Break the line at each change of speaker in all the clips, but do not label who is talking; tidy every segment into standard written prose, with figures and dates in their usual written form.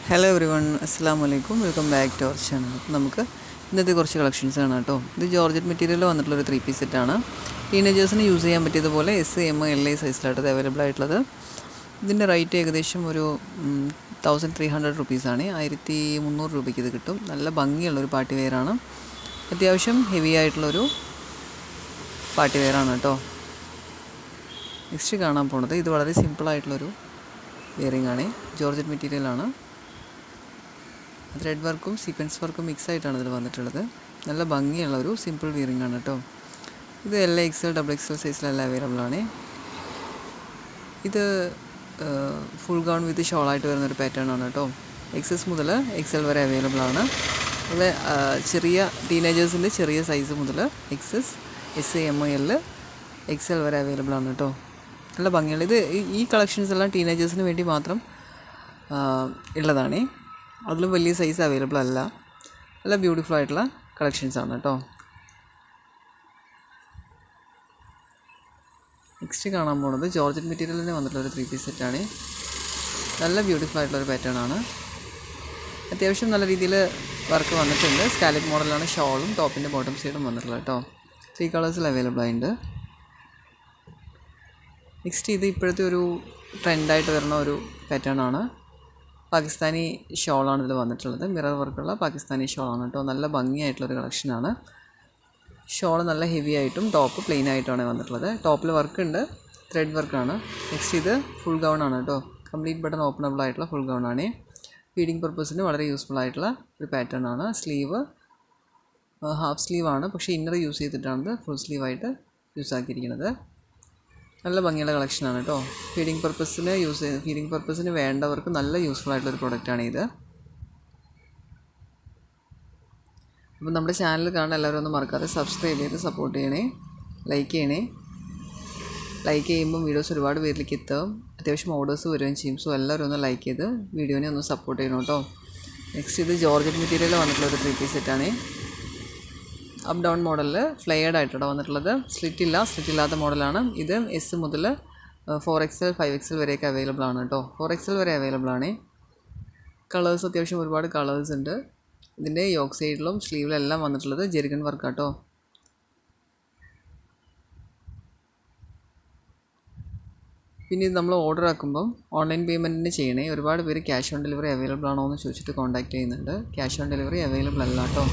Hello every one, അസ്സാം വലൈക്കും. Welcome back to our channel. നമുക്ക് ഇന്നത്തെ കുറച്ച് കളക്ഷൻസ് ആണ് കേട്ടോ. ഇത് ജോർജറ്റ് മെറ്റീരിയലിൽ വന്നിട്ടുള്ളൊരു 3-piece സെറ്റാണ്. ടീനേജേഴ്സിന് യൂസ് ചെയ്യാൻ പറ്റിയതുപോലെ S, M, L സൈസിലായിട്ട് ഇത് അവൈലബിൾ ആയിട്ടുള്ളത്. ഇതിൻ്റെ റേറ്റ് ഏകദേശം ഒരു 1300 റുപ്പീസാണ്. 1300 രൂപയ്ക്ക് ഇത് കിട്ടും. നല്ല ഭംഗിയുള്ളൊരു പാർട്ടി വെയറാണ്. അത്യാവശ്യം ഹെവി ആയിട്ടുള്ളൊരു പാർട്ടി വെയറാണ് കേട്ടോ. നെക്സ്റ്റ് കാണാൻ പോണത് ഇത് വളരെ സിമ്പിളായിട്ടുള്ളൊരു വെയറിംഗ് ആണ്. ജോർജറ്റ് മെറ്റീരിയലാണ്. ത്രെഡ് വർക്കും സീക്വൻസ് വർക്കും മിക്സ് ആയിട്ടാണ് ഇതിൽ വന്നിട്ടുള്ളത്. നല്ല ഭംഗിയുള്ള ഒരു സിമ്പിൾ വിയറിംഗ് ആണ് കേട്ടോ. ഇത് LXL, XXL സൈസിലെല്ലാം അവൈലബിൾ ആണ്. ഇത് ഫുൾ ഗൗൺ വിത്ത് ഷോളായിട്ട് വരുന്നൊരു പാറ്റേൺ ആണ് കേട്ടോ. XS മുതൽ XL വരെ അവൈലബിൾ ആണ്. അത് ചെറിയ ടീനേജേഴ്സിൻ്റെ ചെറിയ സൈസ് മുതൽ XS, S, M, L, XL വരെ അവൈലബിൾ ആണ് കേട്ടോ. നല്ല ഭംഗിയുള്ള ഈ കളക്ഷൻസ് എല്ലാം ടീനേജേഴ്സിന് വേണ്ടി മാത്രം ഉള്ളതാണ്. അതിലും വലിയ സൈസ് അവൈലബിൾ അല്ല. നല്ല ബ്യൂട്ടിഫുൾ ആയിട്ടുള്ള കളക്ഷൻസ് ആണ് കേട്ടോ. നെക്സ്റ്റ് കാണാൻ പോകുന്നത് ജോർജറ്റ് മെറ്റീരിയലിന് വന്നിട്ടുള്ളൊരു 3-piece സെറ്റാണ്. നല്ല ബ്യൂട്ടിഫുൾ ആയിട്ടുള്ളൊരു പാറ്റേൺ ആണ്. അത്യാവശ്യം നല്ല രീതിയിൽ വർക്ക് വന്നിട്ടുണ്ട്. സ്കാലപ്പ് മോഡലാണ് ഷോളും ടോപ്പിൻ്റെ ബോട്ടം സൈഡും വന്നിട്ടുള്ളത് കേട്ടോ. 3 കളേഴ്സിൽ അവൈലബിൾ ആയിട്ടുണ്ട്. നെക്സ്റ്റ് ഇത് ഇപ്പോഴത്തെ ഒരു ട്രെൻഡായിട്ട് വരുന്ന ഒരു പാറ്റേൺ ആണ്. പാകിസ്ഥാനി ഷോളാണ് ഇതിൽ വന്നിട്ടുള്ളത്. മിറർ വർക്കുള്ള പാകിസ്ഥാനി ഷോളാണ് കേട്ടോ. നല്ല ഭംഗിയായിട്ടുള്ളൊരു കളക്ഷനാണ്. ഷോൾ നല്ല ഹെവി ആയിട്ടും ടോപ്പ് പ്ലെയിൻ ആയിട്ടാണ് വന്നിട്ടുള്ളത്. ടോപ്പിൽ വർക്കുണ്ട്, ത്രെഡ് വർക്കാണ്. നെക്സ്റ്റ് ഇത് ഫുൾ ഗൗൺ ആണ് കേട്ടോ. കംപ്ലീറ്റ് ബട്ടൺ ഓപ്പണബിൾ ആയിട്ടുള്ള ഫുൾ ഗൗൺ ആണ്. ഫീഡിങ് പർപ്പസിന് വളരെ യൂസ്ഫുൾ ആയിട്ടുള്ള ഒരു പാറ്റേൺ ആണ്. സ്ലീവ് ഹാഫ് സ്ലീവ് ആണ്, പക്ഷേ ഇന്നർ യൂസ് ചെയ്തിട്ടാണ് ഫുൾ സ്ലീവായിട്ട് യൂസ് ആക്കിയിരിക്കുന്നത്. നല്ല ഭംഗിയുള്ള കളക്ഷനാണ് കേട്ടോ. ഫീഡിങ് പർപ്പസിന് വേണ്ടവർക്ക് നല്ല യൂസ്ഫുൾ ആയിട്ടുള്ളൊരു പ്രൊഡക്റ്റാണ് ഇത്. അപ്പം നമ്മുടെ ചാനൽ കാണാൻ എല്ലാവരും ഒന്ന് മറക്കാതെ സബ്സ്ക്രൈബ് ചെയ്ത് സപ്പോർട്ട് ചെയ്യണേ, ലൈക്ക് ചെയ്യണേ. ലൈക്ക് ചെയ്യുമ്പം വീഡിയോസ് ഒരുപാട് പേരിലേക്ക് എത്തും. അത്യാവശ്യം ഓർഡേഴ്സ് വരികയും ചെയ്യും. സോ എല്ലാവരും ഒന്ന് ലൈക്ക് ചെയ്ത് വീഡിയോനെ ഒന്ന് സപ്പോർട്ട് ചെയ്യണം കേട്ടോ. നെക്സ്റ്റ് ഇത് ജോർജറ്റ് മെറ്റീരിയൽ വന്നിട്ടുള്ളൊരു 3-piece സെറ്റാണ്. അപ്പ് ഡൗൺ മോഡലിൽ ഫ്ലെയർഡ് ആയിട്ടാണ് വന്നിട്ടുള്ളത്. സ്ലിറ്റ് ഇല്ലാത്ത മോഡലാണ്. ഇത് S മുതൽ 4XL, 5XL വരെയൊക്കെ അവൈലബിൾ ആണ് കേട്ടോ. 4XL വരെ അവൈലബിൾ ആണ്. കളേഴ്സ് അത്യാവശ്യം ഒരുപാട് കളേഴ്സ് ഉണ്ട്. ഇതിൻ്റെ യോക്ക് സൈഡിലും സ്ലീവിലും എല്ലാം വന്നിട്ടുള്ളത് ജെറിഗൺ വർക്ക് കേട്ടോ. പിന്നെ ഇത് നമ്മൾ ഓർഡർ ആക്കുമ്പം ഓൺലൈൻ പേയ്മെൻറ്റിന് ചെയ്യണേ. ഒരുപാട് പേര് ക്യാഷ് ഓൺ ഡെലിവറി അവൈലബിൾ ആണോ എന്ന് ചോദിച്ചിട്ട് കോൺടാക്ട് ചെയ്യുന്നുണ്ട്. ക്യാഷ് ഓൺ ഡെലിവറി അവൈലബിൾ അല്ല കേട്ടോ.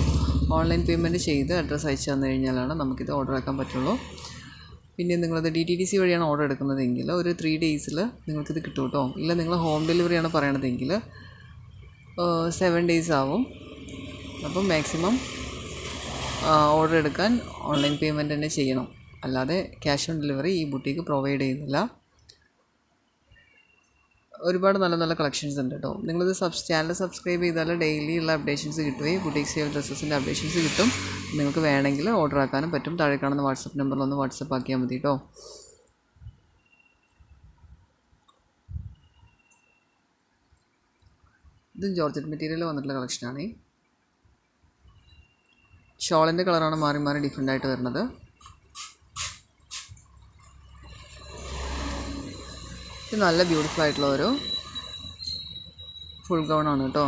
ഓൺലൈൻ പേയ്മെൻറ്റ് ചെയ്ത് അഡ്രസ്സ് അയച്ചു തന്നു കഴിഞ്ഞാലാണ് നമുക്കിത് ഓർഡർ ആക്കാൻ പറ്റുള്ളൂ. പിന്നെ നിങ്ങളത് DTDC വഴിയാണ് ഓർഡർ എടുക്കുന്നതെങ്കിൽ ഒരു 3 ഡേയ്സിൽ നിങ്ങൾക്കിത് കിട്ടും കേട്ടോ. ഇല്ല നിങ്ങൾ ഹോം ഡെലിവറിയാണ് പറയണതെങ്കിൽ 7 ഡേയ്സ് ആവും. അപ്പം മാക്സിമം ഓർഡർ എടുക്കാൻ ഓൺലൈൻ പേയ്മെൻറ്റ് തന്നെ ചെയ്യണം. അല്ലാതെ ക്യാഷ് ഓൺ ഡെലിവറി ഈ ബുട്ടീക്ക് പ്രൊവൈഡ് ചെയ്യുന്നില്ല. ഒരുപാട് നല്ല നല്ല കളക്ഷൻസ് ഉണ്ട് കേട്ടോ. നിങ്ങളിത് ചാനൽ സബ്സ്ക്രൈബ് ചെയ്താൽ ഡെയിലി ഉള്ള അപ്ഡേഷൻസ് കിട്ടുകയും ബുട്ടീക് സെയിൽ ഡ്രസ്സസിൻ്റെ അപ്ഡേഷൻസ് കിട്ടും. നിങ്ങൾക്ക് വേണമെങ്കിൽ ഓർഡർ ആക്കാനും പറ്റും. താഴെ കാണുന്ന വാട്സപ്പ് നമ്പറിലൊന്ന് വാട്സപ്പ് ആക്കിയാൽ മതി കേട്ടോ. ഇത് ജോർജറ്റ് മെറ്റീരിയൽ വന്നിട്ടുള്ള കളക്ഷനാണ്. ഷോളിൻ്റെ കളറാണ് മാറി മാറി ഡിഫറെൻ്റ് ആയിട്ട് വരുന്നത്. ഇത് നല്ല ബ്യൂട്ടിഫുൾ ആയിട്ടുള്ള ഒരു ഫുൾ ഗൗൺ ആണ് കേട്ടോ.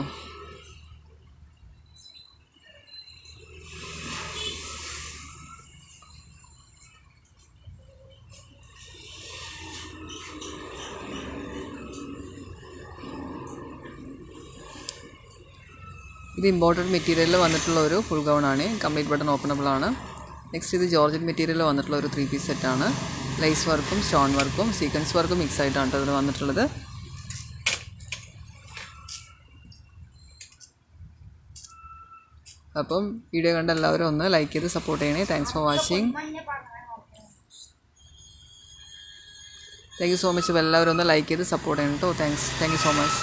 ഇത് ഇമ്പോർട്ടഡ് മെറ്റീരിയലിൽ വന്നിട്ടുള്ള ഒരു ഫുൾ ഗൗൺ ആണ്. കംപ്ലീറ്റ് ബട്ടൺ ഓപ്പണബിൾ ആണ്. നെക്സ്റ്റ് ഇത് ജോർജറ്റ് മെറ്റീരിയലിൽ വന്നിട്ടുള്ള ഒരു 3-piece സെറ്റാണ്. ലൈസ് വർക്കും സ്റ്റോൺ വർക്കും സീക്വൻസ് വർക്കും മിക്സ് ആയിട്ടാണ് ഇതിൽ വന്നിട്ടുള്ളത്. അപ്പം വീഡിയോ കണ്ട എല്ലാവരും ഒന്ന് ലൈക്ക് ചെയ്ത് സപ്പോർട്ട് ചെയ്യണേ. Thanks for watching. Thank you so much. എല്ലാവരും ഒന്ന് ലൈക്ക് ചെയ്ത് സപ്പോർട്ട് ചെയ്യണം കേട്ടോ. Thank you so much.